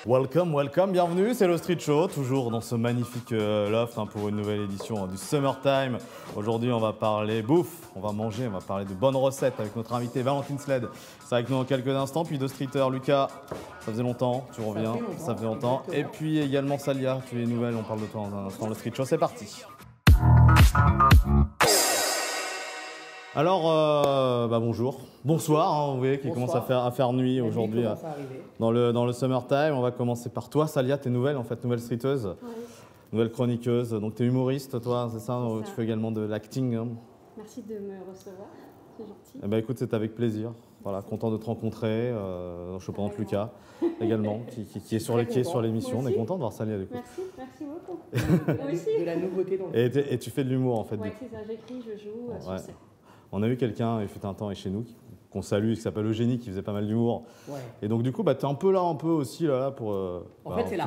Welcome, welcome, bienvenue, c'est le Street Show, toujours dans ce magnifique loft pour une nouvelle édition du Summertime. Aujourd'hui, on va parler bouffe, on va manger, on va parler de bonnes recettes avec notre invité Valentine Sled. C'est avec nous dans quelques instants, puis de streeter Lucas, ça faisait longtemps, tu reviens, ça fait longtemps. Et puis également Salia, tu es nouvelle, on parle de toi dans un instant, le Street Show, c'est parti. Alors, bonjour, bonsoir, hein, vous voyez qu'il commence à faire nuit aujourd'hui dans le Summertime. On va commencer par toi, Salia, t'es nouvelle en fait, nouvelle streeteuse, nouvelle chroniqueuse. Donc t'es humoriste, toi, c'est ça, tu fais également de l'acting. Hein. Merci de me recevoir, c'est gentil. Eh ben, écoute, c'est avec plaisir. Voilà, content de te rencontrer. Je présente Lucas également, qui est sur l'émission. On est content de voir Salia du coup. Merci beaucoup. Moi aussi. De la nouveauté dans le Et tu fais de l'humour en fait. Ouais, c'est ça, j'écris, je joue sur scène. On a eu quelqu'un, il fut un temps chez nous, qu'on salue, qui s'appelle Eugénie, qui faisait pas mal d'humour. Ouais. Et donc du coup, tu es un peu aussi là pour... en fait, c'est la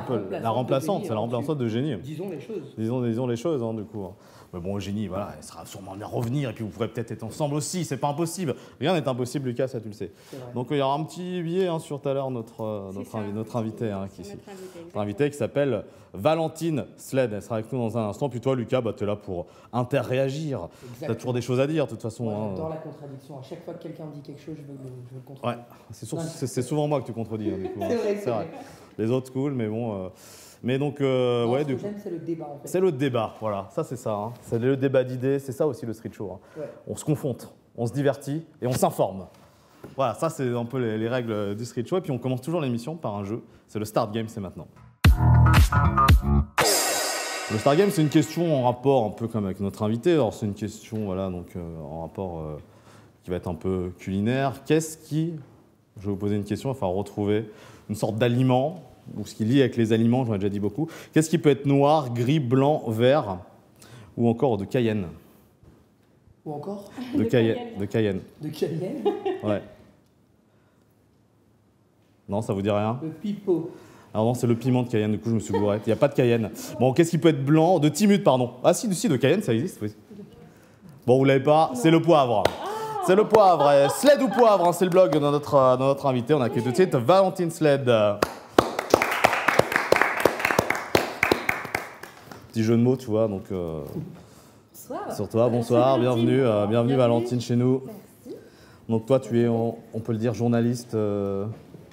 remplaçante, c'est la remplaçante d'Eugénie. Disons les choses. Disons les choses, hein, du coup. Mais bon, Eugénie, voilà, elle sera sûrement bien revenir, et puis vous pourrez peut-être être ensemble aussi, c'est pas impossible. Rien n'est impossible, Lucas, ça tu le sais. Donc il y aura un petit billet sur tout à l'heure, notre invité, notre invité qui s'appelle Valentine Sled. Elle sera avec nous dans un instant. Puis toi, Lucas, tu es là pour interréagir. Tu as toujours des choses à dire, de toute façon. Moi, j'adore la contradiction. À chaque fois que quelqu'un dit quelque chose, je veux le contredire. Ouais, c'est souvent moi que tu contredis. Hein, du coup, c'est vrai. Les autres, cool, mais bon... Mais donc, ce que j'aime, c'est le débat, en fait. C'est le débat, voilà, ça c'est ça. Hein. C'est le débat d'idées, c'est ça aussi le street show. Hein. Ouais. On se confronte, on se divertit et on s'informe. Voilà, ça c'est un peu les règles du street show. Et puis on commence toujours l'émission par un jeu, c'est le Start Game, c'est maintenant. Le Start Game, c'est une question en rapport un peu comme avec notre invité. Alors c'est une question, voilà, donc en rapport qui va être un peu culinaire. Je vais vous poser une question, il va falloir retrouver une sorte d'aliment, ou ce qui lie avec les aliments, j'en ai déjà dit beaucoup. Qu'est-ce qui peut être noir, gris, blanc, vert, ou encore de Cayenne? Ou encore de Cayenne. De Cayenne? Ouais. Non, ça vous dit rien? Le pipeau. Alors non, c'est le piment de Cayenne, du coup je me suis gouré. Il n'y a pas de Cayenne. Bon, qu'est-ce qui peut être blanc? De Timut, pardon. Ah si, de Cayenne, ça existe, oui. Bon, vous l'avez pas, c'est le poivre. C'est le poivre. Sled ou poivre, hein, c'est le blog de notre invité. On accueille tout de suite Valentine Sled. Petit jeu de mots, tu vois, donc... Bonsoir. Sur toi, bonsoir, bienvenue Valentine chez nous. Merci. Donc toi, tu es, on peut le dire, journaliste...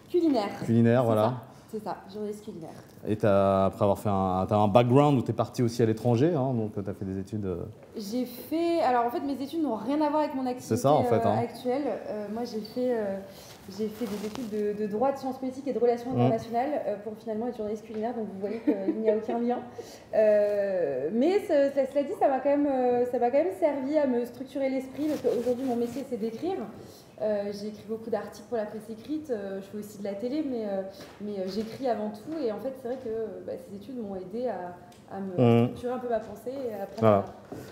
Culinaire, voilà. C'est ça, journaliste culinaire. Et après avoir fait t'as un background où tu es parti aussi à l'étranger, hein, donc tu as fait des études... J'ai fait... Alors en fait, mes études n'ont rien à voir avec mon activité actuelle. Moi, j'ai fait des études de droit, de sciences politiques et de relations internationales pour finalement être journaliste culinaire, donc vous voyez qu'il n'y a aucun lien. Mais cela dit, ça m'a quand même servi à me structurer l'esprit, parce qu'aujourd'hui, mon métier, c'est d'écrire. J'ai écrit beaucoup d'articles pour la presse écrite, je fais aussi de la télé, mais j'écris avant tout. Et en fait, c'est vrai que ces études m'ont aidé à me structurer un peu ma pensée.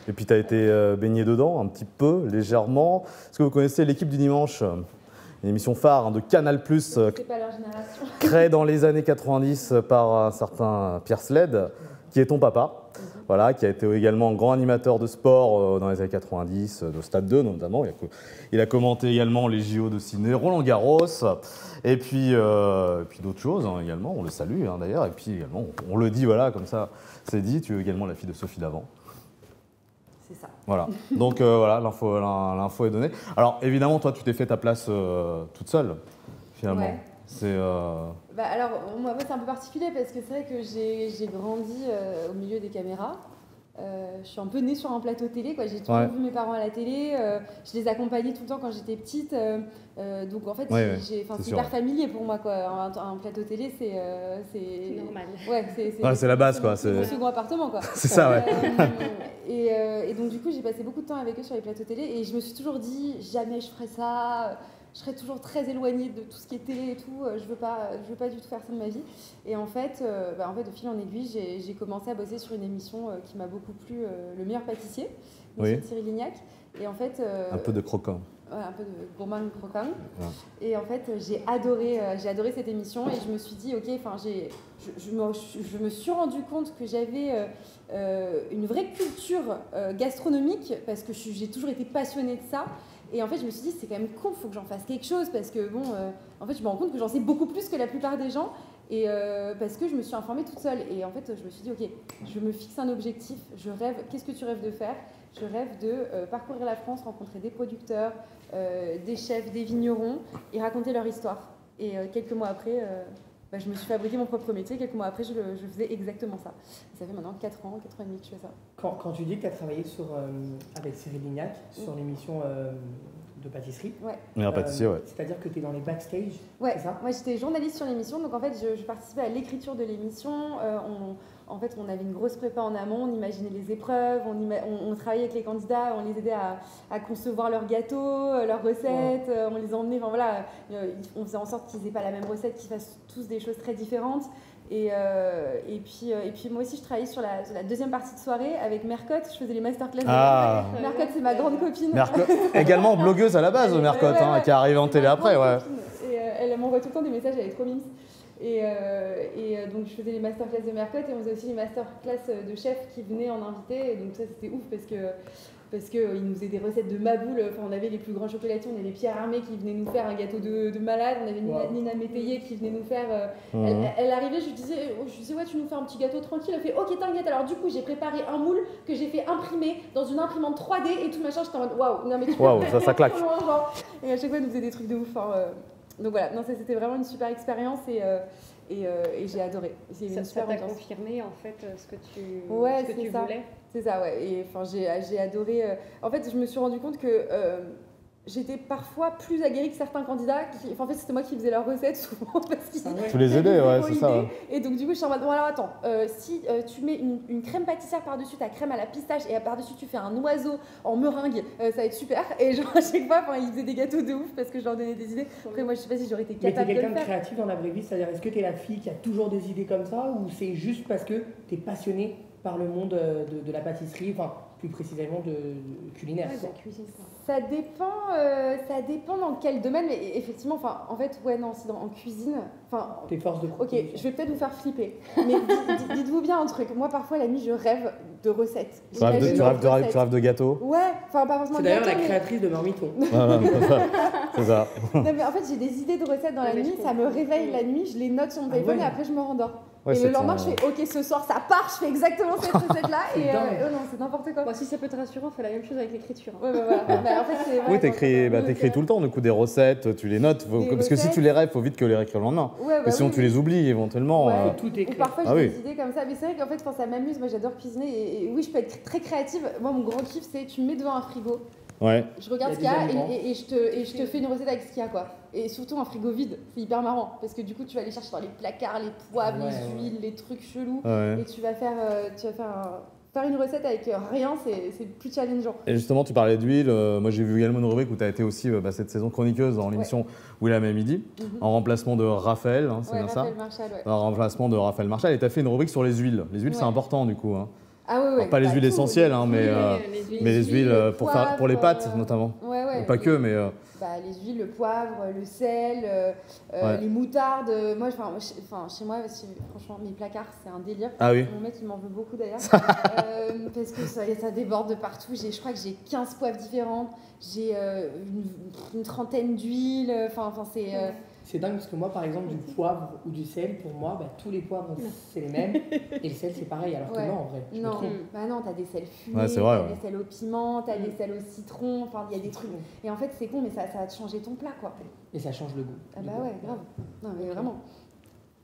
Et puis, tu as été baigné dedans, un petit peu, légèrement. Est-ce que vous connaissez l'équipe du dimanche, une émission phare de Canal+, c'est pas leur génération. créée dans les années 90 par un certain Pierre Sled, qui est ton papa. Voilà, qui a été également grand animateur de sport dans les années 90, de Stade 2 notamment. Il a commenté également les JO de Sydney, Roland-Garros, et puis d'autres choses également. On le salue d'ailleurs. Et puis également, on le dit, voilà, comme ça, c'est dit. Tu es également la fille de Sophie Davant. C'est ça. Voilà. Donc voilà, l'info est donnée. Alors évidemment, toi, tu t'es fait ta place toute seule, finalement. Ouais. Alors, moi, c'est un peu particulier parce que c'est vrai que j'ai grandi au milieu des caméras. Je suis un peu née sur un plateau télé, quoi. J'ai toujours vu mes parents à la télé. Je les accompagnais tout le temps quand j'étais petite. Donc en fait, c'est hyper familier pour moi, quoi. Un plateau télé, c'est normal. Ouais, c'est la base, quoi. C'est mon second appartement, quoi. C'est ça, ouais. Et donc du coup, j'ai passé beaucoup de temps avec eux sur les plateaux télé et je me suis toujours dit jamais je ferais ça. Je serais toujours très éloignée de tout ce qui est télé et tout. Je veux pas du tout faire ça de ma vie. Et en fait, de fil en aiguille, j'ai commencé à bosser sur une émission qui m'a beaucoup plu, Le meilleur pâtissier, de Cyril Lignac. Et en fait, un peu de croquant. Ouais, un peu de gourmand croquant. Ouais. Et en fait, j'ai adoré cette émission et je me suis dit, ok, je me suis rendu compte que j'avais une vraie culture gastronomique parce que j'ai toujours été passionnée de ça. Et en fait, je me suis dit, c'est quand même con, il faut que j'en fasse quelque chose parce que, en fait, je me rends compte que j'en sais beaucoup plus que la plupart des gens. Et parce que je me suis informée toute seule. Et en fait, je me suis dit, ok, je me fixe un objectif, je rêve, qu'est-ce que tu rêves de faire? Je rêve de parcourir la France, rencontrer des producteurs, des chefs, des vignerons et raconter leur histoire. Et quelques mois après, je me suis fabriqué mon propre métier. Quelques mois après, je faisais exactement ça. Ça fait maintenant 4 ans et demi que je fais ça. Quand tu dis que tu as travaillé avec Cyril Lignac sur l'émission de pâtisserie. Meilleur pâtissier, C'est-à-dire que tu es dans les backstage, c'est ça? Moi, j'étais journaliste sur l'émission, donc en fait, je participais à l'écriture de l'émission. En fait, on avait une grosse prépa en amont, on imaginait les épreuves, on travaillait avec les candidats, on les aidait à concevoir leurs gâteaux, leurs recettes, on les emmenait, enfin voilà, on faisait en sorte qu'ils n'aient pas la même recette, qu'ils fassent tous des choses très différentes. Et puis moi aussi, je travaillais sur la deuxième partie de soirée avec Mercotte. Je faisais les masterclass. Mercotte, c'est ma grande copine. Également blogueuse à la base, Mercotte, qui est arrivée en télé après. Et elle m'envoie tout le temps des messages, elle est trop mimes. Et donc je faisais les masterclass de Mercotte et on faisait aussi les masterclass de chefs qui venaient en invité. Et donc ça, c'était ouf parce qu'ils nous faisaient des recettes de maboule. Enfin, on avait les plus grands chocolatiers, on avait Pierre Armé qui venait nous faire un gâteau de malade, on avait Nina Métayer qui venait nous faire... Elle arrivait, je lui disais ouais, tu nous fais un petit gâteau tranquille. Elle fait ok, t'inquiète. Alors du coup, j'ai préparé un moule que j'ai fait imprimer dans une imprimante 3D et tout machin. J'étais en mode waouh, non mais tu ça claque. Et à chaque fois, elle nous faisait des trucs de ouf. Donc voilà, non, c'était vraiment une super expérience et j'ai adoré. Ça t'a confirmé en fait ce que tu voulais. C'est ça, ouais. Et enfin, j'ai adoré. En fait, je me suis rendu compte que j'étais parfois plus aguerrie que certains candidats. En fait, c'était moi qui faisais leurs recettes souvent parce qu'ils tu les aidais, c'est ça. Et donc, du coup, je suis en mode bon, alors attends, si tu mets une crème pâtissière par-dessus ta crème à la pistache et par-dessus tu fais un oiseau en meringue, ça va être super. Et genre, à chaque fois, ils faisaient des gâteaux de ouf parce que je leur donnais des idées. Après, moi, je sais pas si j'aurais été capable de le faire. Mais t'es quelqu'un de créatif dans la vraie vie, c'est-à-dire est-ce que t'es la fille qui a toujours des idées comme ça ou c'est juste parce que t'es passionnée par le monde de la pâtisserie, enfin plus précisément de culinaire. De la cuisine. Ça dépend dans quel domaine, mais effectivement, enfin, en fait, c'est en cuisine. Enfin, tes forces de proposition. Ok, je vais peut-être vous faire flipper, mais dites-vous bien un truc. Moi, parfois, la nuit, je rêve de recettes. Tu rêves de gâteaux? Ouais, enfin, pas forcément. C'est d'ailleurs la créatrice de Marmiton. C'est ça. Non, mais en fait, j'ai des idées de recettes dans la nuit, ça me réveille la nuit, je les note sur mon téléphone et après, je me rendors. Et le lendemain, je fais ok, ce soir ça part, je fais exactement cette recette-là. Et non, c'est n'importe quoi. Bon, si ça peut te rassurer, on fait la même chose avec l'écriture. Ouais, voilà. En fait, oui, t'écris tout le temps, du coup, des recettes, tu les notes. Parce que si tu les rêves, il faut vite que les réécrire le lendemain. Sinon, tu les oublies éventuellement. Tout écrit. Parfois, j'ai des idées comme ça. Mais c'est vrai qu'en fait, quand ça m'amuse, moi j'adore cuisiner. Et oui, je peux être très créative. Moi, mon grand kiff, c'est tu me mets devant un frigo. Je regarde ce qu'il y a et je te fais une recette avec ce qu'il y a, quoi. Et surtout un frigo vide, c'est hyper marrant parce que du coup tu vas aller chercher dans les placards les poivres, les huiles, les trucs chelous et tu vas faire une recette avec rien, c'est plus challengeant. Et justement, tu parlais d'huile. Moi, j'ai vu également une rubrique où tu as été aussi cette saison chroniqueuse dans l'émission William à midi, en remplacement de Raphaël, c'est bien ça? Marchal, en remplacement de Raphaël Marchal. Et tu as fait une rubrique sur les huiles. Les huiles, c'est important du coup. Ah ouais, alors, pas les huiles essentielles, mais les huiles pour les pâtes notamment. Pas que, mais... les huiles, le poivre, le sel, les moutardes. Moi, chez moi, franchement, mes placards, c'est un délire. Ah oui. Mon mec, il m'en veut beaucoup d'ailleurs. Parce que ça déborde de partout. Je crois que j'ai 15 poivres différents. J'ai une trentaine d'huiles. C'est dingue parce que moi, par exemple, du poivre ou du sel, pour moi, tous les poivres, c'est les mêmes. Et le sel, c'est pareil. Alors que non, en vrai, je me trompe. Non, t'as des sels fumés, t'as des sels au piment, t'as des sels au citron. Enfin, il y a des trucs. Et en fait, c'est con, mais ça va te changer ton plat, quoi. Et ça change le goût. Ah bah ouais, grave. Non, mais vraiment.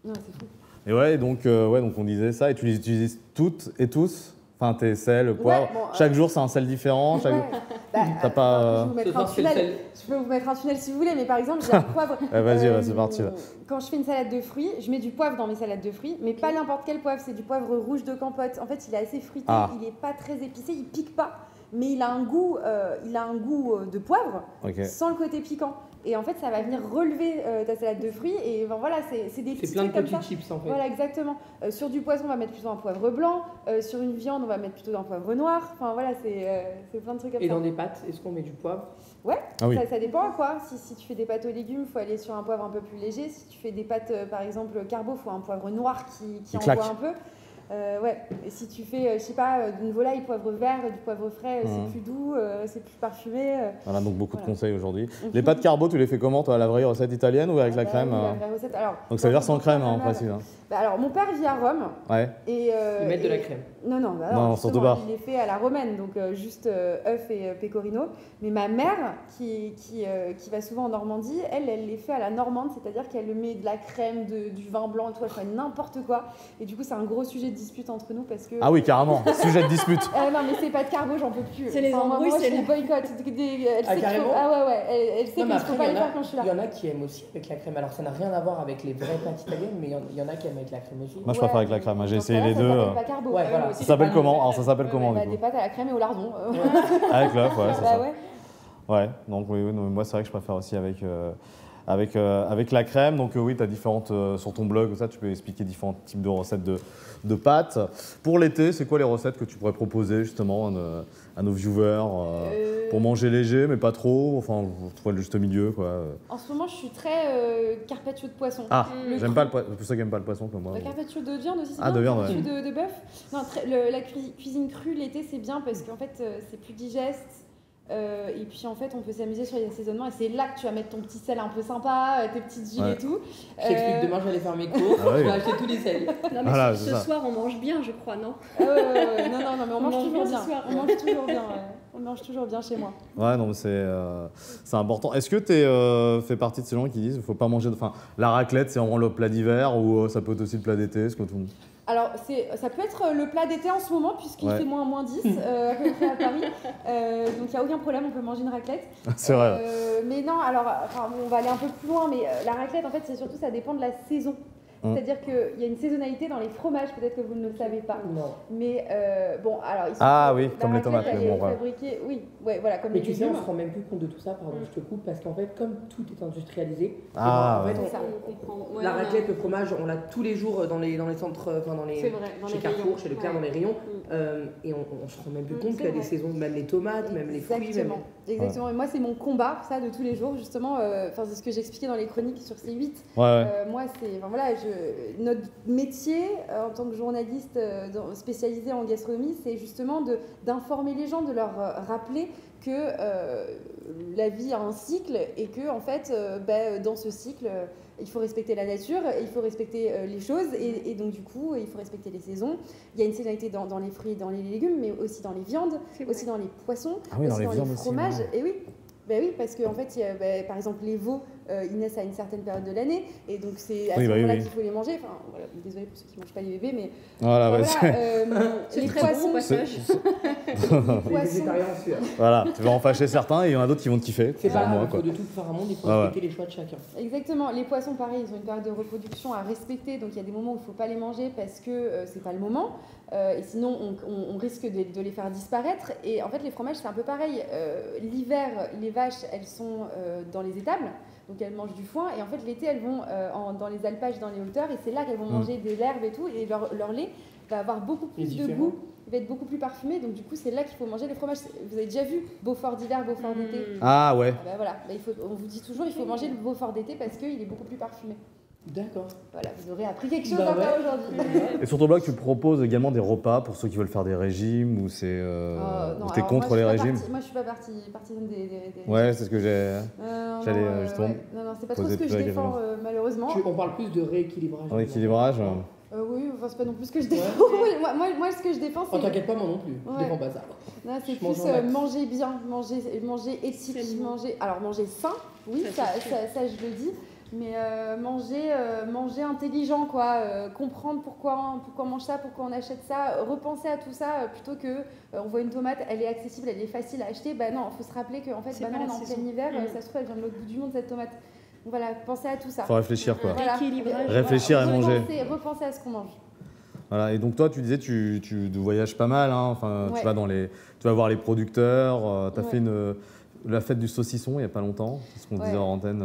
Non, c'est fou. Et donc on disait ça. Et tu les utilises toutes et tous? Enfin, tes sels, poivre. Chaque jour, c'est un sel différent. T'as pas. Je peux vous mettre un tunnel si vous voulez, mais par exemple, j'ai un poivre. Vas-y, c'est parti. Quand je fais une salade de fruits, je mets du poivre dans mes salades de fruits, mais pas n'importe quel poivre. C'est du poivre rouge de Campote. En fait, il est assez fruité, il est pas très épicé, il pique pas, mais il a un goût de poivre sans le côté piquant. Et en fait, ça va venir relever ta salade de fruits. Et voilà, c'est des petits plein de trucs comme petits chips en fait. Voilà, exactement. Sur du poisson, on va mettre plutôt un poivre blanc. Sur une viande, on va mettre plutôt un poivre noir. Enfin voilà, c'est plein de trucs comme ça. Et dans des pâtes, est-ce qu'on met du poivre? Ouais, ça dépend à quoi. Si tu fais des pâtes aux légumes, il faut aller sur un poivre un peu plus léger. Si tu fais des pâtes, par exemple, carbo, il faut un poivre noir qui envoie un peu. Ouais, et si tu fais, je sais pas, d'une volaille poivre vert, du poivre frais, c'est plus doux, c'est plus parfumé. Voilà, donc beaucoup de conseils aujourd'hui. Les pâtes carbo, tu les fais comment, toi, à la vraie recette italienne ou avec la crème? Oui, la vraie recette. Alors, donc ça veut dire sans crème, en principe. Bah alors, mon père vit à Rome. Ouais. Et, ils mettent de la crème. Non, surtout pas. Il est fait à la romaine, donc juste œufs et pecorino. Mais ma mère, qui va souvent en Normandie, elle les fait à la normande, c'est-à-dire qu'elle met de la crème, du vin blanc, tout, elle fait n'importe quoi. Et du coup, c'est un gros sujet de dispute entre nous parce que... Ah oui, carrément, sujet de dispute. Non, mais c'est pas de carbo, j'en peux plus. C'est les embrouilles, c'est les boycotts. Carrément. Ah ouais, elle sait qu'il ne faut pas les faire quand je suis là. Il y en a qui aiment aussi avec la crème. Alors, ça n'a rien à voir avec les vraies pâtes italiennes, mais il y en a qui aiment avec la crème aussi. Moi, je préfère avec la crème. J'ai essayé les deux. Pas carbo. Ouais, voilà. Ça s'appelle comment? Alors, ça s'appelle comment, du coup? Des pâtes à la crème et au lardon. Avec l'œuf, ouais, c'est ça. Ouais. Ouais, donc oui, non, moi, c'est vrai que je préfère aussi avec la crème. Donc oui, tu as différentes, sur ton blog, ça, tu peux expliquer différents types de recettes de pâtes. Pour l'été, c'est quoi les recettes que tu pourrais proposer justement à nos viewers pour manger léger, mais pas trop, enfin, trouver le juste milieu, quoi. En ce moment, je suis très carpaccio de poisson. Ah, j'aime pas c'est pour ça que j'aime pas le poisson comme moi. Carpaccio de viande aussi, c'est bien. Ah, de viande, ouais. De bœuf. Non, la cuisine crue l'été, c'est bien parce qu'en fait, c'est plus digeste. Et puis en fait on peut s'amuser sur les assaisonnements et c'est là que tu vas mettre ton petit sel un peu sympa, tes petites huiles et tout. Je t'explique, demain je vais aller faire mes cours, je vais acheter tous les sels. Non mais voilà, ce soir on mange bien je crois, non? Non mais on mange toujours bien. On mange toujours bien. On mange toujours bien chez moi. Ouais, non, mais c'est important. Est-ce que tu fais partie de ces gens qui disent qu'il ne faut pas manger... Enfin, la raclette, c'est vraiment le plat d'hiver ou ça peut être aussi le plat d'été? Alors, ça peut être le plat d'été en ce moment, puisqu'il fait moins 10 à peu près à Paris. Donc, il n'y a aucun problème, on peut manger une raclette. C'est vrai. Mais non, alors, on va aller un peu plus loin, mais la raclette, en fait, c'est surtout, ça dépend de la saison. C'est-à-dire qu'il y a une saisonnalité dans les fromages, peut-être que vous ne le savez pas. Non. Mais bon, alors... oui, comme les tomates. Oui, ouais, voilà, comme mais les tu sais, on légumes. se rend même plus compte de tout ça, pardon, je te coupe, parce qu'en fait, comme tout est industrialisé, en fait, on comprend. La raclette, le fromage, on l'a tous les jours dans les centres, enfin chez Carrefour, chez Leclerc, dans les rayons, et on se rend même plus compte qu'il y a des saisons, même les tomates, même les fruits. Exactement. Et moi, c'est mon combat, ça, de tous les jours, justement. C'est ce que j'expliquais dans les chroniques sur C8. Moi, c'est... Notre métier, en tant que journaliste spécialisé en gastronomie, c'est justement d'informer les gens, de leur rappeler que la vie a un cycle et que, en fait, dans ce cycle, il faut respecter la nature, il faut respecter les choses et donc, du coup, il faut respecter les saisons. Il y a une saisonnalité dans les fruits et dans les légumes, mais aussi dans les viandes, aussi dans les poissons, aussi dans les fromages. Et oui. Oui, parce qu'en fait, par exemple, les veaux, ils naissent à une certaine période de l'année, et donc c'est à ce moment-là qu'il faut les manger. Enfin, voilà, désolé pour ceux qui ne mangent pas les bébés, mais les poissons, les végétariens sûr. Voilà, tu vas en fâcher certains et il y en a d'autres qui vont te kiffer. C'est pas moi, quoi. De tout faire un monde, il faut respecter les choix de chacun. Exactement. Les poissons, pareil, ils ont une période de reproduction à respecter, donc il y a des moments où il ne faut pas les manger parce que c'est pas le moment. Et sinon, on risque de les faire disparaître. Et en fait, les fromages, c'est un peu pareil. L'hiver, les vaches, elles sont dans les étables, donc elles mangent du foin. Et en fait, l'été, elles vont dans les alpages, dans les hauteurs, et c'est là qu'elles vont manger de l'herbe et tout. Et leur lait va avoir beaucoup plus de goût, il va être beaucoup plus parfumé. Donc du coup, c'est là qu'il faut manger les fromages. Vous avez déjà vu Beaufort d'hiver, Beaufort d'été? Ah ouais. Voilà, on vous dit toujours, il faut manger le Beaufort d'été parce qu'il est beaucoup plus parfumé. D'accord. Voilà, vous aurez appris quelque chose aujourd'hui. Et sur ton blog, tu proposes également des repas pour ceux qui veulent faire des régimes ou tu es contre les régimes? Moi, je suis pas partisane des régimes. Ouais, c'est ce que j'allais justement. Non, c'est pas trop ce que je défends, malheureusement. On parle plus de rééquilibrage. Rééquilibrage. Oui, enfin, c'est pas non plus ce que je défends. Moi, ce que je défends, c'est... Oh, t'inquiète pas, moi non plus. Je défends pas ça. Non, c'est plus manger bien, manger éthique, manger sain, oui, ça je le dis. Mais manger intelligent, quoi. Comprendre pourquoi on mange ça, pourquoi on achète ça, repenser à tout ça plutôt que on voit une tomate, elle est accessible, elle est facile à acheter. Non, il faut se rappeler qu'en fait, on est en plein hiver, ça se trouve, elle vient de l'autre bout du monde, cette tomate. Donc voilà, pensez à tout ça. Faut réflifir, quoi. Voilà. Réfléchir et manger. Repenser à ce qu'on mange. Voilà, et donc toi, tu disais, tu voyages pas mal, hein. Enfin, tu vas voir les producteurs, tu as fait la fête du saucisson il n'y a pas longtemps, c'est ce qu'on disait en antenne.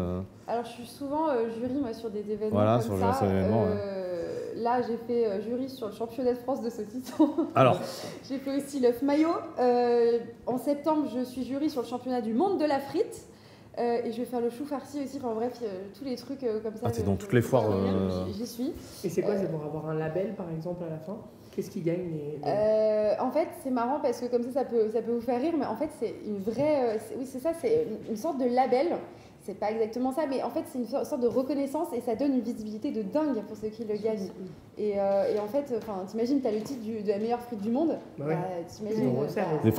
Alors je suis souvent jury moi, sur des événements voilà, comme sur ça. Événements, Là j'ai fait jury sur le championnat de France de saucisson. Alors j'ai fait aussi l'œuf maillot. En septembre je suis jury sur le championnat du monde de la frite. Et je vais faire le chou farci aussi, enfin bref, tous les trucs comme ça. T'es dans toutes les foires. J'y suis. Et c'est quoi, c'est pour avoir un label par exemple à la fin? Qu'est-ce qui gagne En fait, c'est marrant parce que comme ça peut vous faire rire, mais en fait, c'est une vraie... oui, c'est ça, c'est une sorte de label. C'est pas exactement ça, mais en fait, c'est une sorte de reconnaissance et ça donne une visibilité de dingue pour ceux qui le gagnent. Et en fait, t'imagines, t'as le titre de la meilleure frite du monde. Ouais. T'imagines... Des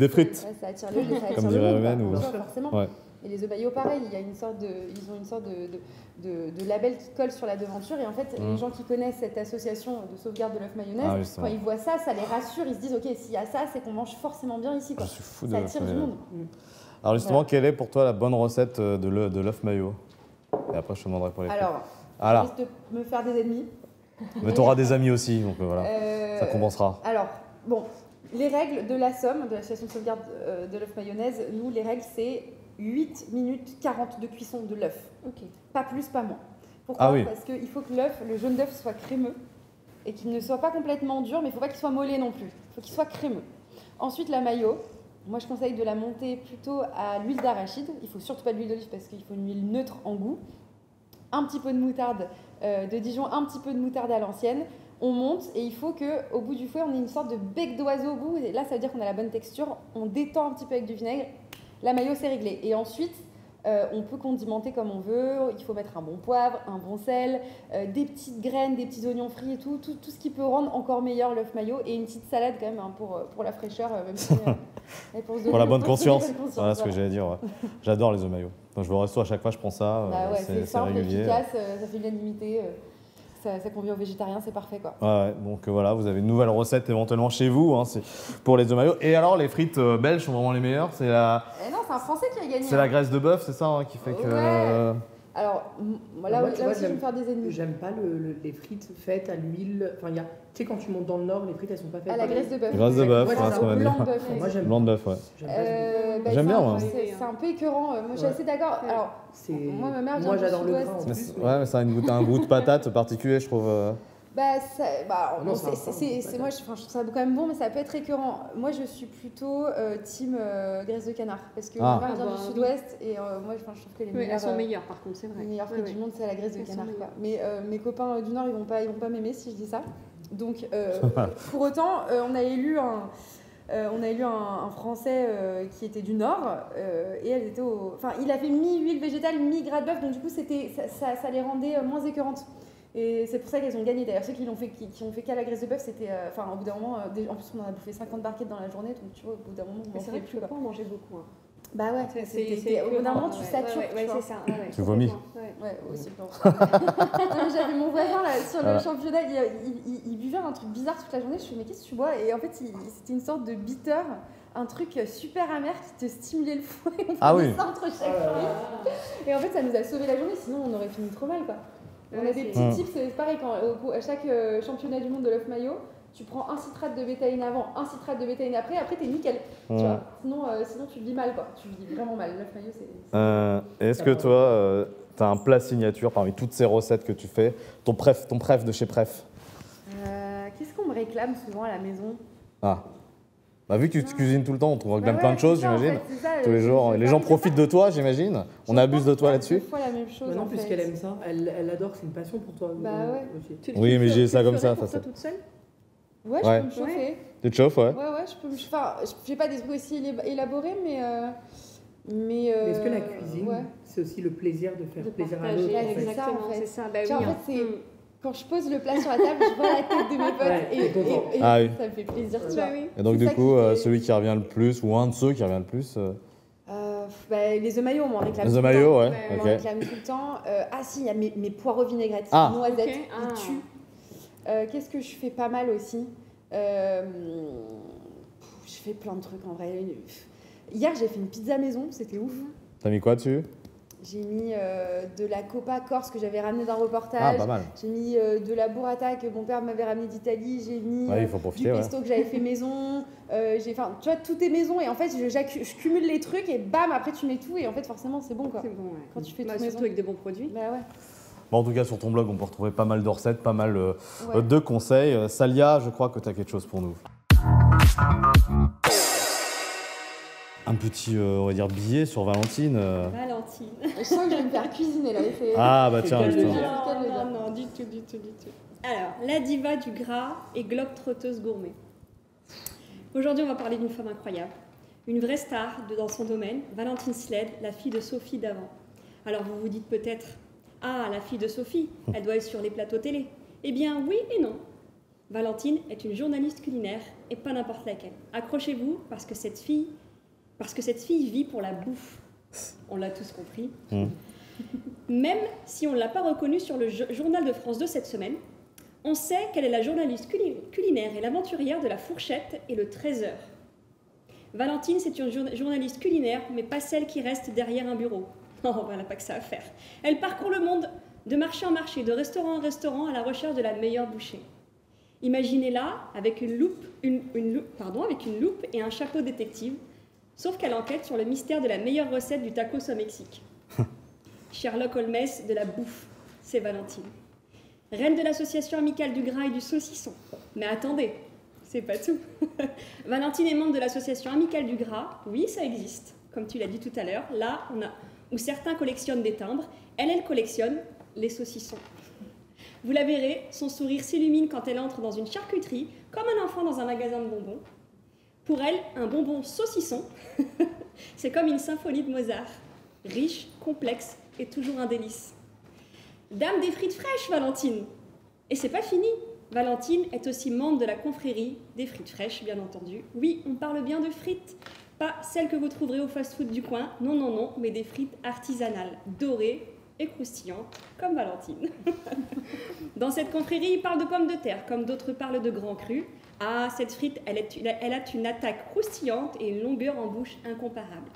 frites. Ouais, ça attire le comme dirait Eumène. Forcément. Ouais. Et les œufs maillots, pareil, ils ont une sorte de label qui colle sur la devanture. Et en fait, les gens qui connaissent cette association de sauvegarde de l'œuf mayonnaise, quand ils voient ça, ça les rassure. Ils se disent, ok, s'il y a ça, c'est qu'on mange forcément bien ici. Quoi. Ça attire du monde. Alors justement, quelle est pour toi la bonne recette de l'œuf maillot? Et après, je te demanderai pour les frites. Alors, je risque de me faire des ennemis. Mais tu auras des amis aussi, donc voilà, ça compensera. Alors, bon, les règles de la SOM, de l'association de sauvegarde de l'œuf mayonnaise, nous, les règles, c'est 8 minutes 40 de cuisson de l'œuf. Okay. Pas plus, pas moins. Pourquoi? Parce qu'il faut que le jaune d'œuf soit crémeux et qu'il ne soit pas complètement dur, mais il ne faut pas qu'il soit mollet non plus. Il faut qu'il soit crémeux. Ensuite, la mayo, moi je conseille de la monter plutôt à l'huile d'arachide. Il ne faut surtout pas de l'huile d'olive parce qu'il faut une huile neutre en goût. Un petit peu de moutarde de Dijon, un petit peu de moutarde à l'ancienne. On monte et il faut qu'au bout du fouet, on ait une sorte de bec d'oiseau au bout. Et là, ça veut dire qu'on a la bonne texture. On détend un petit peu avec du vinaigre. La mayo, c'est réglé. Et ensuite, on peut condimenter comme on veut. Il faut mettre un bon poivre, un bon sel, des petites graines, des petits oignons frits et tout ce qui peut rendre encore meilleur l'œuf mayo. Et une petite salade quand même pour la fraîcheur. Même si, pour la bonne conscience. Voilà ce que j'allais dire. Ouais. J'adore les œufs mayo. Donc, je vais au resto à chaque fois, je prends ça. C'est simple, régulier. Efficace, ça fait l'unanimité. Ça convient aux végétariens, c'est parfait quoi. Ouais, donc voilà, vous avez une nouvelle recette éventuellement chez vous, c'est pour les œufs mayo. Et alors, les frites belges sont vraiment les meilleures? Non, c'est un Français qui a gagné. C'est la graisse de bœuf, c'est ça qui fait que... Ouais. Alors, là aussi, je vais me faire des ennemis. J'aime pas les frites faites à l'huile. Enfin, tu sais, quand tu montes dans le Nord, les frites, elles sont pas faites à la graisse de bœuf. Graisse de bœuf, ouais, c'est ce qu'on va dire. Moi, j'aime blanc de bœuf, ouais. J'aime bien, moi. C'est un peu écœurant. Moi, je suis assez d'accord. Alors, moi, ma mère vient j'adore du le Sud-Ouest. Ouais, mais ça a un goût de patate particulier, je trouve. Moi, je trouve ça quand même bon, mais ça peut être écœurant. Moi, je suis plutôt team graisse de canard, parce que ma mère vient du Sud-Ouest et moi, je trouve que elles sont meilleures, par contre, c'est vrai. Les meilleures frites du monde, c'est la graisse de canard. Quoi. Mais mes copains du Nord, ils vont pas m'aimer si je dis ça. Donc, pour autant, on a élu un Français qui était du Nord et elle était il avait mi-huile végétale, mi-gras de bœuf, donc du coup, ça les rendait moins écœurantes. Et c'est pour ça qu'elles ont gagné. D'ailleurs, ceux qui ont fait qu'à la graisse de bœuf, c'était... au bout d'un moment... en plus, on en a bouffé 50 barquettes dans la journée. Donc, tu vois, au bout d'un moment, on c'est vrai que tu peux pas en manger beaucoup. Hein. Bah ouais. Au bout d'un moment, tu satures. Ouais, c'est ça. Tu vomis. Ouais, aussi. J'avais mon voisin là, sur le championnat. Il buvait un truc bizarre toute la journée. Je me suis dit, mais qu'est-ce que tu bois? Et en fait, c'était une sorte de bitter. Un truc super amer qui te stimulait le foie. Ah oui. Ça entre chaque fruit. Et en fait, ça nous a sauvé la journée. Sinon, on aurait fini trop mal, quoi. On a des petits tips, c'est pareil, à chaque championnat du monde de l'œuf mayo, tu prends un citrate de bétaïne avant, un citrate de bétaïne après t'es nickel. Tu vois. Sinon tu le vis mal, quoi. Tu le vis vraiment mal. L'œuf mayo, c'est... Est-ce que toi, tu as un plat signature parmi toutes ces recettes que tu fais, ton préf de chez Préf? Qu'est-ce qu'on me réclame souvent à la maison? Vu que tu cuisines tout le temps, on trouve plein de choses, j'imagine. En fait, tous les jours. Les gens profitent de toi, j'imagine. On abuse de toi là-dessus. Fois la même chose. Non, puisqu'elle aime ça. Elle adore, c'est une passion pour toi. Aussi. Oui, mais j'ai ça comme ça. Pour toi toute seule? Ouais, je peux me chauffer. Tu te chauffes, ouais? Ouais, je peux me chauffer. Enfin, je fais pas des trucs aussi élaborés, mais est-ce que la cuisine, c'est aussi le plaisir de faire plaisir à l'autre? Exactement, c'est ça. Bah, en fait, c'est... Quand je pose le plat sur la table, je vois la tête de mes potes et ça me fait plaisir, tu vois. Et donc, du coup, celui qui revient le plus, ou un de ceux qui revient le plus les œufs maillots, on m'en réclame tout le temps. Les œufs maillots, ouais. On m'en réclame tout le temps. Il y a mes poireaux vinaigrettes, noisettes, ils tuent. Qu'est-ce que je fais pas mal aussi? Je fais plein de trucs, en vrai. Hier, j'ai fait une pizza maison, c'était ouf. T'as mis quoi dessus? J'ai mis de la copa corse que j'avais ramenée d'un reportage. Pas mal. J'ai mis de la burrata que mon père m'avait ramenée d'Italie. J'ai mis du pesto que j'avais fait maison. Tu vois, tout est maison et en fait, je cumule les trucs et bam, après tu mets tout et en fait, forcément, c'est bon, quoi. C'est bon, quand tu fais tout maison. Surtout avec des bons produits. Bah ouais. En tout cas, sur ton blog, on peut retrouver pas mal de recettes, pas mal de conseils. Salia, je crois que tu as quelque chose pour nous. Un petit, on va dire, billet sur Valentine. Valentine. Je sens que je vais me faire cuisiner là. Ah bah tiens, non, du tout. Alors, la diva du gras et globe-trotteuse gourmet. Aujourd'hui, on va parler d'une femme incroyable. Une vraie star dans son domaine, Valentine Sled, la fille de Sophie d'avant. Alors vous vous dites peut-être, ah, la fille de Sophie, elle doit être sur les plateaux télé. Eh bien oui et non. Valentine est une journaliste culinaire et pas n'importe laquelle. Accrochez-vous parce que cette fille vit pour la bouffe. On l'a tous compris. Même si on ne l'a pas reconnue sur le journal de France 2 cette semaine, on sait qu'elle est la journaliste culinaire et l'aventurière de la fourchette et le trésor. Valentine, c'est une journaliste culinaire, mais pas celle qui reste derrière un bureau. Non, elle n'a pas que ça à faire. Elle parcourt le monde de marché en marché, de restaurant en restaurant, à la recherche de la meilleure bouchée. Imaginez-la avec une loupe et un chapeau détective, sauf qu'elle enquête sur le mystère de la meilleure recette du tacos au Mexique. Sherlock Holmes de la bouffe, c'est Valentine. Reine de l'association amicale du gras et du saucisson. Mais attendez, c'est pas tout. Valentine est membre de l'association amicale du gras. Oui, ça existe, comme tu l'as dit tout à l'heure. Là, où certains collectionnent des timbres, elle collectionne les saucissons. Vous la verrez, son sourire s'illumine quand elle entre dans une charcuterie, comme un enfant dans un magasin de bonbons. Pour elle, un bonbon saucisson, c'est comme une symphonie de Mozart. Riche, complexe et toujours un délice. Dame des frites fraîches, Valentine. Et c'est pas fini. Valentine est aussi membre de la confrérie des frites fraîches, bien entendu. Oui, on parle bien de frites, pas celles que vous trouverez au fast-food du coin, non, mais des frites artisanales, dorées et croustillantes, comme Valentine. Dans cette confrérie, ils parlent de pommes de terre, comme d'autres parlent de grands crus. Ah, cette frite, elle a une attaque croustillante et une longueur en bouche incomparable.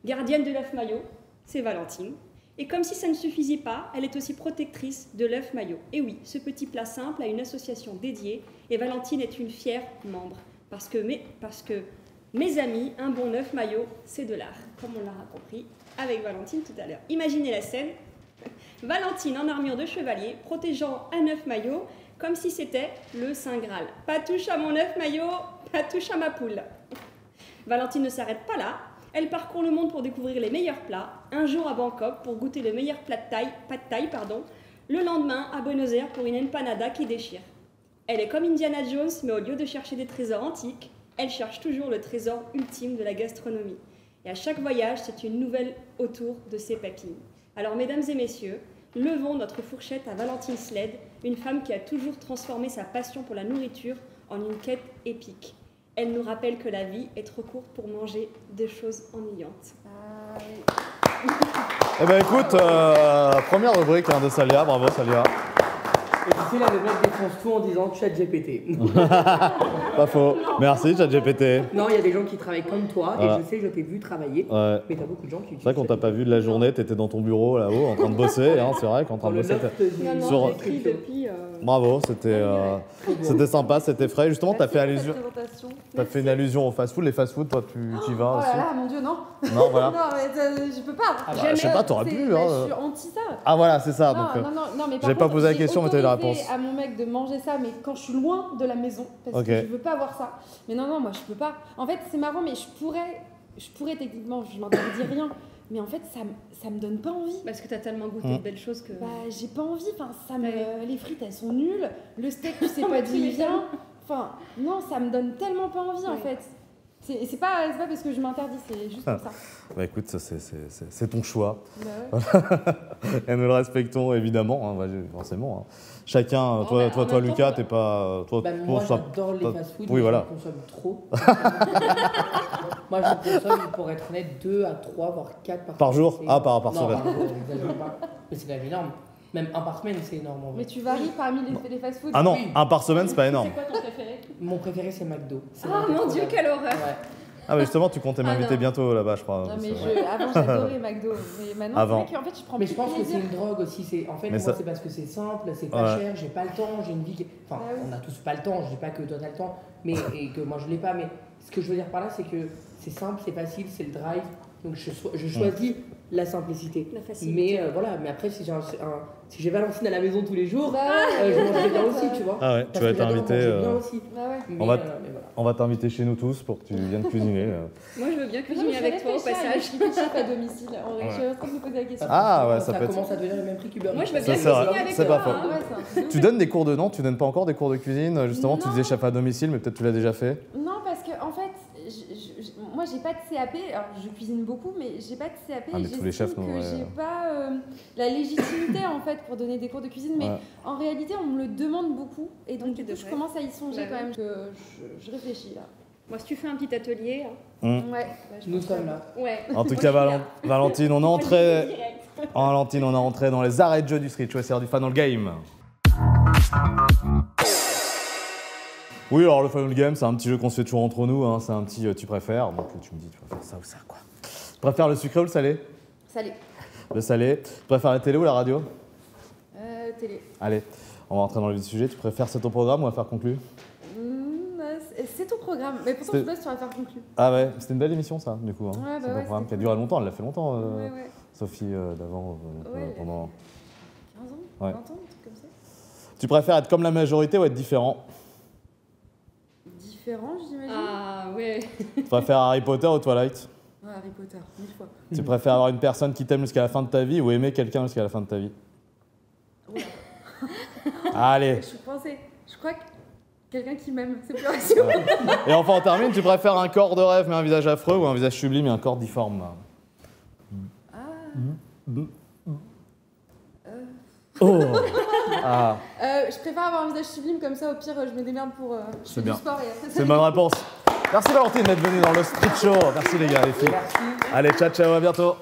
Gardienne de l'œuf maillot, c'est Valentine. Et comme si ça ne suffisait pas, elle est aussi protectrice de l'œuf maillot. Et oui, ce petit plat simple a une association dédiée et Valentine est une fière membre. Parce que mes amis, un bon œuf maillot, c'est de l'art, comme on l'aura compris avec Valentine tout à l'heure. Imaginez la scène. Valentine en armure de chevalier, protégeant un œuf maillot, comme si c'était le Saint Graal. Pas touche à mon œuf maillot, pas touche à ma poule. Valentine ne s'arrête pas là. Elle parcourt le monde pour découvrir les meilleurs plats, un jour à Bangkok pour goûter le meilleur plat de thaï, le lendemain à Buenos Aires pour une empanada qui déchire. Elle est comme Indiana Jones, mais au lieu de chercher des trésors antiques, elle cherche toujours le trésor ultime de la gastronomie. Et à chaque voyage, c'est une nouvelle autour de ses papilles. Alors, mesdames et messieurs, levons notre fourchette à Valentine Sled, une femme qui a toujours transformé sa passion pour la nourriture en une quête épique. Elle nous rappelle que la vie est trop courte pour manger des choses ennuyantes. Eh ben écoute, première rubrique de Salia, bravo Salia. Et tu sais, là, le mec défonce tout en disant ChatGPT. Pas faux. Merci ChatGPT. Non, il y a des gens qui travaillent comme toi, et je sais, je t'ai vu travailler, mais t'as beaucoup de gens qui utilisent. C'est vrai qu'on t'a pas vu de la journée, t'étais dans ton bureau là-haut en train de bosser, hein, c'est vrai qu'en train de bosser. J'écris depuis. Bravo, c'était sympa, c'était frais. Justement, t'as fait une allusion au fast-food. Les fast-food, toi, tu y vas aussi? Oh là là, mon Dieu, non. Non, voilà. Non, mais je peux pas. Ah bah, je sais pas, t'aurais pu. Je suis anti ça. Ah voilà, c'est ça. Non, mais j'ai pas posé la question, mais t'as eu la réponse. À mon mec de manger ça, mais quand je suis loin de la maison, parce que je veux pas avoir ça. Mais non, moi je peux pas. En fait, c'est marrant, mais je pourrais techniquement, je m'interdis rien. Mais en fait, ça me donne pas envie. Parce que t'as tellement goûté de belles choses que. Bah, j'ai pas envie. Enfin, les frites, elles sont nulles. Le steak, tu sais pas d'où il vient. Enfin, non, ça me donne tellement pas envie en fait. C'est pas parce que je m'interdis, c'est juste comme ça. Bah écoute, c'est ton choix. Bah ouais. Et nous le respectons évidemment, hein, forcément. Hein. Chacun, toi Lucas, t'es pas. Moi j'adore les fast-food, oui, voilà. Je consomme trop. Moi je consomme, pour être honnête, 2 à 3, voire 4 par jour. Ah, par semaine. Mais c'est quand même énorme. Même un par semaine, c'est énorme. En vrai. Mais tu varies parmi les fast-food. Ah non, un par semaine, c'est pas énorme. C'est quoi ton préféré? Mon préféré, c'est McDo. Ah mon Dieu, quelle horreur! Ouais. Ah mais justement, tu comptais m'inviter bientôt là-bas, je crois. Non mais avant j'adorais McDo, mais maintenant c'est vrai qu'en fait je prends. Mais je pense que c'est une drogue aussi. En fait, moi c'est parce que c'est simple, c'est pas cher, j'ai pas le temps, j'ai une vie. Enfin, on a tous pas le temps. Je dis pas que toi t'as le temps, mais et que moi je l'ai pas, mais ce que je veux dire par là, c'est que c'est simple, c'est facile, c'est le drive. Donc je choisis la simplicité. La facilité. Mais voilà, mais après si j'ai Valentine à la maison tous les jours, je mangerai bien aussi, tu vois. Ah ouais, tu vas être invité. On va t'inviter chez nous tous pour que tu viennes cuisiner. Moi je veux bien cuisiner avec toi au passage. Je suis chef à domicile. Je suis en train de me poser la question. Ah ouais, ça commence à devenir le même prix qu'Uber. Moi je veux bien cuisiner avec toi. C'est pas faux. Tu donnes des cours de non, tu donnes pas encore des cours de cuisine justement, tu disais chef à domicile mais peut-être tu l'as déjà fait. Non parce que en fait moi j'ai pas de CAP, alors je cuisine beaucoup mais j'ai pas de CAP et j'estime que j'ai pas la légitimité en fait pour donner des cours de cuisine mais en réalité on me le demande beaucoup et donc du coup je commence à y songer quand même que je réfléchis là. Moi si tu fais un petit atelier... Nous sommes là. Ouais. En tout cas Valentine, on est entré dans les arrêts de jeu du Street Choicer du Funnel Game. Oui, alors le Funnel Game, c'est un petit jeu qu'on se fait toujours entre nous, hein. C'est un petit tu préfères, donc tu me dis tu vas faire ça ou ça quoi. Tu préfères le sucré ou le salé? Salé. Le salé. Tu préfères la télé ou la radio? Télé. Allez, on va rentrer dans le vif du sujet. Tu préfères c'est ton programme ou à faire conclu? C'est ton programme, mais pourtant je sais pas si tu vas faire conclu. Ah ouais, c'était une belle émission ça, du coup. Hein. Ouais, c'est un programme qui a duré longtemps, elle l'a fait longtemps, ouais. Sophie d'avant, pendant 15 ans, 20 ans, un truc comme ça. Tu préfères être comme la majorité ou être différent? Différent, j'imagine. Ah ouais. Tu préfères Harry Potter ou Twilight? Ouais, Harry Potter, 1000 fois. Tu préfères avoir une personne qui t'aime jusqu'à la fin de ta vie ou aimer quelqu'un jusqu'à la fin de ta vie? Oula. Allez. Je crois que quelqu'un qui m'aime, c'est plus rassurant. Et enfin on termine, tu préfères un corps de rêve mais un visage affreux ou un visage sublime et un corps difforme? Je préfère avoir un visage sublime comme ça, au pire je me démerde pour c'est bien. Du sport. C'est une bonne réponse. Merci Valentine d'être venue dans le Street Show. Merci les gars, les filles. Merci. Allez, ciao, à bientôt.